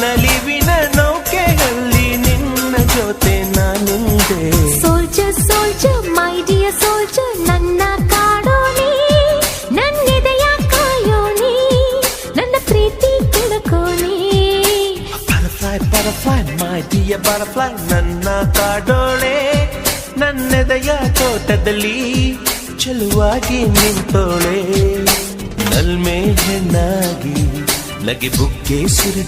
ನಲಿವಿನ ನೌಕೆಯಲ್ಲಿ ನಿನ್ನ ಜೊತೆ ನಾನುಂದೆ. Soldier soldier my dear soldier, ನನ್ನ ಕಾಡೋನಿ, ನನ್ನೆದೆಯ ಕಾಯೋನಿ, ನನ್ನ ಪ್ರೀತಿ ತಿಳ್ಕೋನಿ. Butterfly butterfly my dear butterfly, ನನ್ನ ಕಾಡೋಳೆ, ನನ್ನೆದೆಯ ತೋಟದಲ್ಲಿ ಚೆಲುವಾಗಿ ನಿಂತೋಳೆ. ನಲ್ಮೆ ಹೆಣ್ಣಾಗಿ ನಗೆ ಬುಗ್ಗೆ ಸುರಿದ